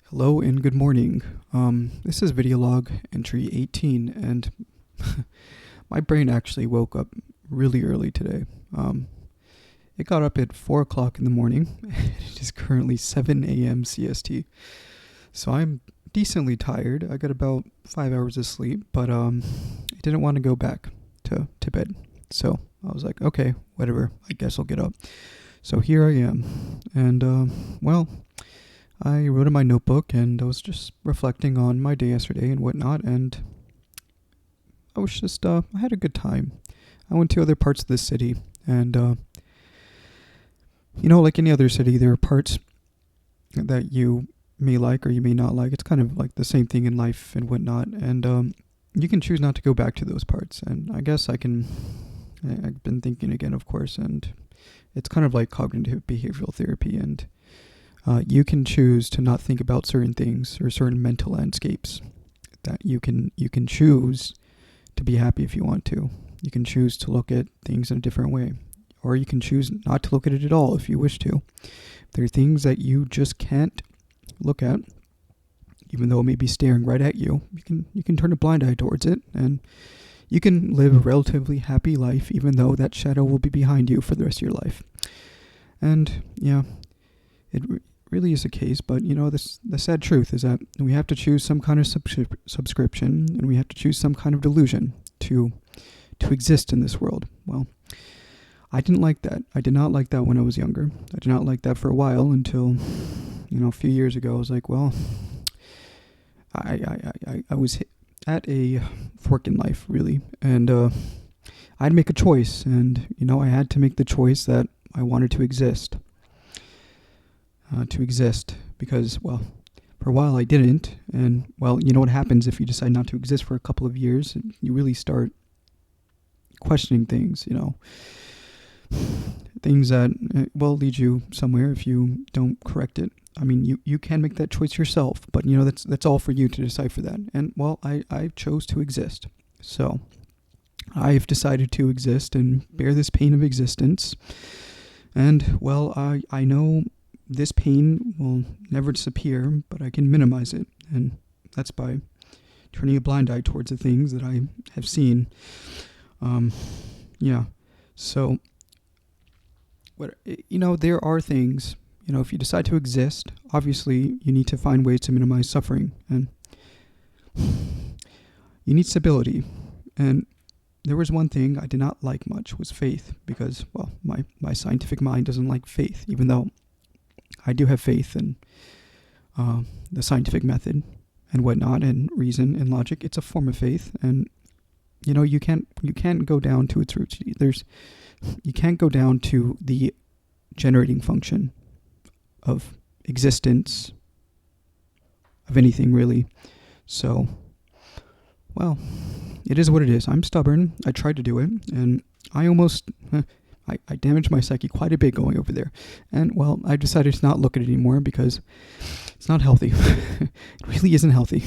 Hello and good morning. This is video log entry 18, and my brain actually woke up really early today. It got up at 4 o'clock in the morning. It is currently 7 a.m. CST. So I'm decently tired. I got about 5 hours of sleep, but I didn't want to go back to bed. So I was like, okay, whatever. I guess I'll get up. So here I am. And, I wrote in my notebook and I was just reflecting on my day yesterday and whatnot, and I was just, I had a good time. I went to other parts of the city, and, like any other city, there are parts that you may like or you may not like. It's kind of like the same thing in life and whatnot, and you can choose not to go back to those parts, and I guess I've been thinking again, of course, and it's kind of like cognitive behavioral therapy, and you can choose to not think about certain things or certain mental landscapes. That you can choose to be happy if you want to. You can choose to look at things in a different way, or you can choose not to look at it at all if you wish to. There are things that you just can't look at, even though it may be staring right at you. You can turn a blind eye towards it, and you can live a relatively happy life, even though that shadow will be behind you for the rest of your life. And yeah, it really is the case, but the sad truth is that we have to choose some kind of subscription, and we have to choose some kind of delusion to exist in this world. Well, I didn't like that. I did not like that when I was younger. I did not like that for a while until, a few years ago. I was like, well, I was at a fork in life, really, and I had to make a choice, and I had to make the choice that I wanted to exist. Because, well, for a while I didn't, and, well, you know what happens if you decide not to exist for a couple of years? You really start questioning things, things that, lead you somewhere if you don't correct it. I mean, you can make that choice yourself, but, that's all for you to decipher that. And, well, I chose to exist. So I've decided to exist and bear this pain of existence. And, well, I know this pain will never disappear, but I can minimize it, and that's by turning a blind eye towards the things that I have seen. So, there are things, if you decide to exist, obviously you need to find ways to minimize suffering, and you need stability. And there was one thing I did not like much, was faith, because, well, my scientific mind doesn't like faith, even though I do have faith in the scientific method and whatnot, and reason and logic. It's a form of faith, and you can't go down to its roots. You can't go down to the generating function of existence, of anything really. So, well, it is what it is. I'm stubborn. I tried to do it, and I almost I damaged my psyche quite a bit going over there. And, well, I decided to not look at it anymore because it's not healthy. It really isn't healthy.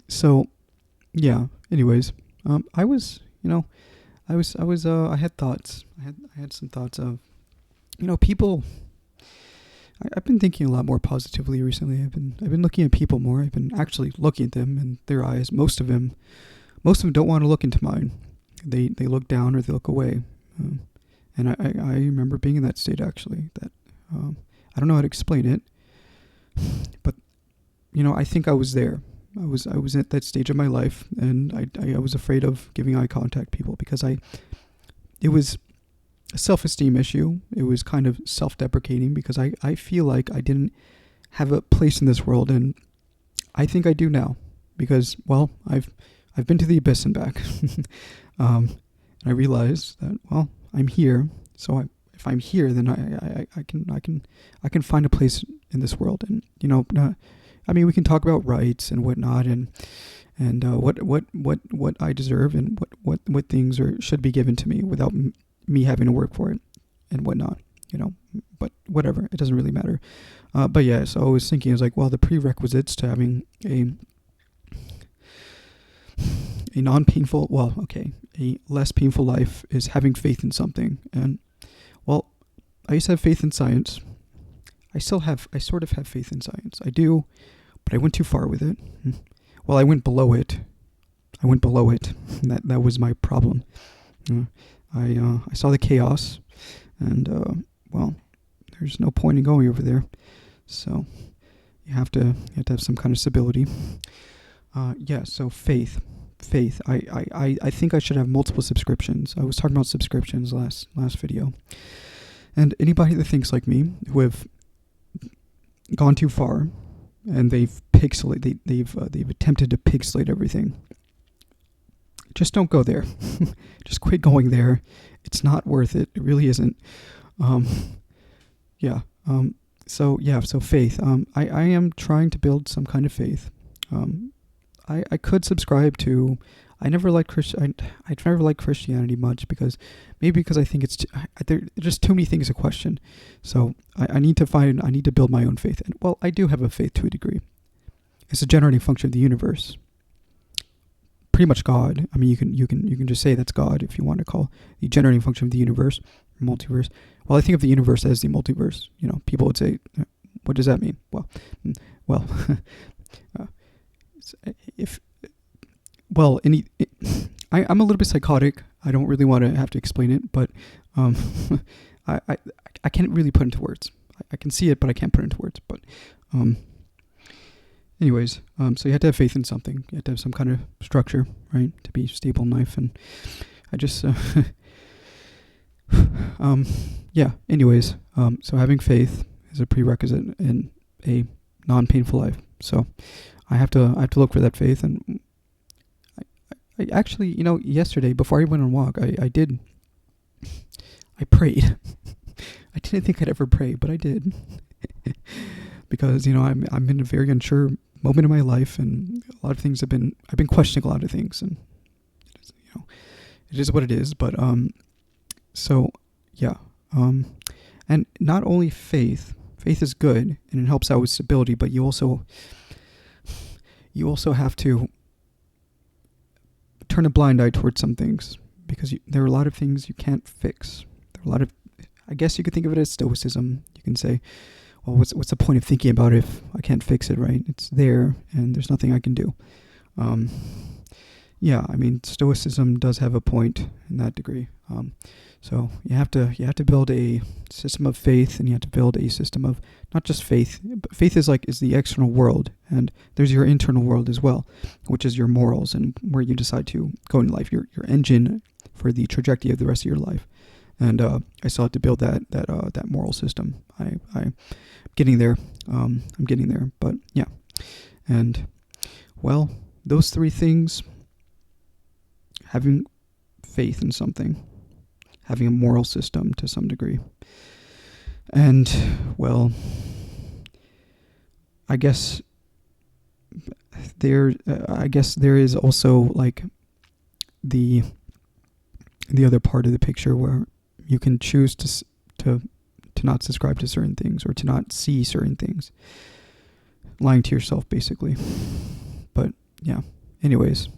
So, yeah, anyways, I had thoughts. I had some thoughts of, people. I've been thinking a lot more positively recently. I've been looking at people more. I've been actually looking at them and their eyes. Most of them don't want to look into mine. They look down or they look away. And I remember being in that state, actually, that I don't know how to explain it, but I think I was there. I was at that stage of my life, and I was afraid of giving eye contact people because it was a self-esteem issue. It was kind of self-deprecating because I feel like I didn't have a place in this world, and I think I do now because, well, I've been to the abyss and back. I realized that, well, I'm here, so if I'm here, then I can find a place in this world, and we can talk about rights and whatnot, and what I deserve, and what things should be given to me without me having to work for it, and whatnot, But whatever, it doesn't really matter. But yeah, so I was thinking, I was like, well, the prerequisites to having a less painful life is having faith in something. And, well, I used to have faith in science. I sort of have faith in science. I do, but I went too far with it. Well, I went below it. That was my problem. I saw the chaos, and well, there's no point in going over there. So you have to have some kind of stability. So faith. I think I should have multiple subscriptions. I was talking about subscriptions last video. And anybody that thinks like me, who have gone too far, and they've attempted to pixelate everything, just don't go there. Just quit going there. It's not worth it. It really isn't. So faith. I am trying to build some kind of faith. I could subscribe to. I never liked Christianity much because I think there are just too many things to question. So I need to build my own faith. And well, I do have a faith to a degree. It's a generating function of the universe. Pretty much God. I mean, you can just say that's God if you want to call the generating function of the universe, multiverse. Well, I think of the universe as the multiverse. People would say, what does that mean? Well, I'm a little bit psychotic. I don't really want to have to explain it, but I can't really put into words. I can see it, but I can't put it into words. But anyways, so you have to have faith in something. You have to have some kind of structure, right, to be stable in life. And I just, Anyways, so having faith is a prerequisite in a non-painful life. So I have to look for that faith. And I actually, yesterday before I went on a walk, I prayed. I didn't think I'd ever pray, but I did. Because, I'm in a very unsure moment in my life, and a lot of things I've been questioning a lot of things, and it is what it is. But and not only faith is good and it helps out with stability, but you also have to turn a blind eye towards some things, because there are a lot of things you can't fix. There are a lot of, I guess you could think of it as stoicism. You can say, well, what's the point of thinking about it if I can't fix it, right? It's there, and there's nothing I can do. Stoicism does have a point in that degree. So you have to build a system of faith, and you have to build a system of not just faith. Faith is the external world, and there's your internal world as well, which is your morals and where you decide to go in life. Your engine for the trajectory of the rest of your life. And I still have to build that moral system. I'm getting there. But yeah, and well, those three things: having faith in something, having a moral system to some degree, and well, I guess there is also the other part of the picture where you can choose to not subscribe to certain things, or to not see certain things, lying to yourself basically. But yeah, anyways,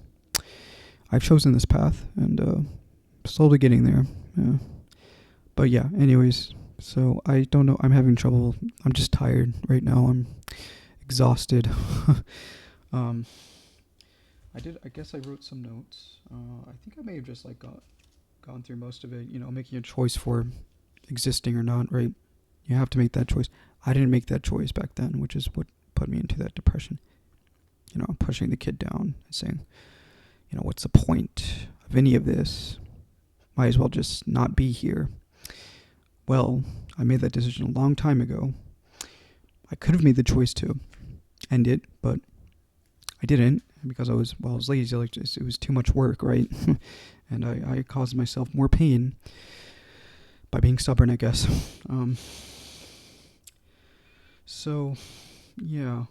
I've chosen this path, and slowly getting there. But yeah, anyways, so I don't know, I'm having trouble. I'm just tired right now. I'm exhausted. I guess I wrote some notes. I think I may have just gone through most of it, making a choice for existing or not, right? You have to make that choice. I didn't make that choice back then, which is what put me into that depression. Pushing the kid down and saying, what's the point of any of this? Might as well just not be here. Well, I made that decision a long time ago. I could have made the choice to end it, but I didn't, because I was lazy. It was too much work, right? And I caused myself more pain by being stubborn, I guess. So, yeah.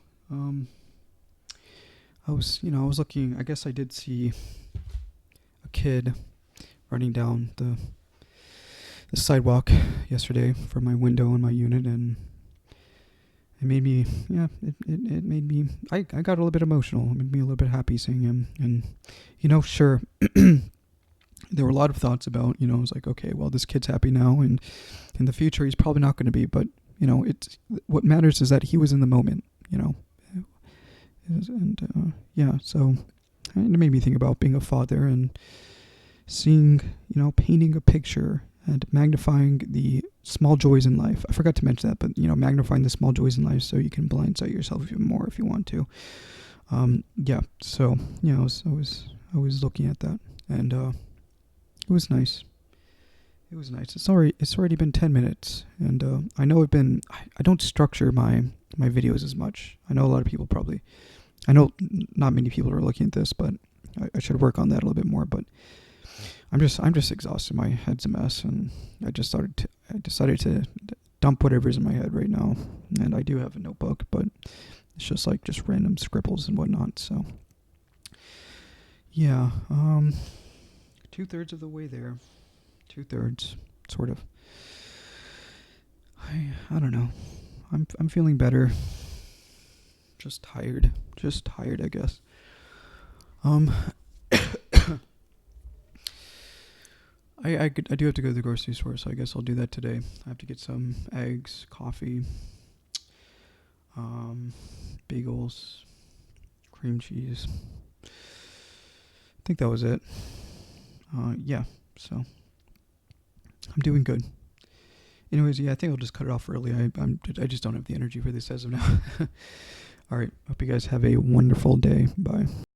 I was looking. I guess I did see a kid running down the sidewalk yesterday from my window in my unit, and it made me, it made me, I got a little bit emotional. It made me a little bit happy seeing him. And, sure, there were a lot of thoughts about, it's okay, well, this kid's happy now, and in the future he's probably not going to be, but it's what matters is that he was in the moment. You know, and yeah, so it made me think about being a father and seeing, painting a picture and magnifying the small joys in life. I forgot to mention that, but magnifying the small joys in life so you can blindside yourself even more if you want to. Yeah. So I was looking at that, and it was nice. It was nice. It's already been 10 minutes, and I know I don't structure my videos as much. I know a lot of people probably. I know not many people are looking at this, but I should work on that a little bit more. But I'm just exhausted. My head's a mess, and I decided to dump whatever's in my head right now. And I do have a notebook, but it's just random scribbles and whatnot. So yeah, 2/3 of the way there. 2/3, sort of. I don't know. I'm feeling better. Just tired. I guess. Um, I do have to go to the grocery store, so I guess I'll do that today. I have to get some eggs, coffee, bagels, cream cheese. I think that was it. Yeah. So I'm doing good. Anyways, yeah, I think I'll just cut it off early. I just don't have the energy for this as of now. All right. Hope you guys have a wonderful day. Bye.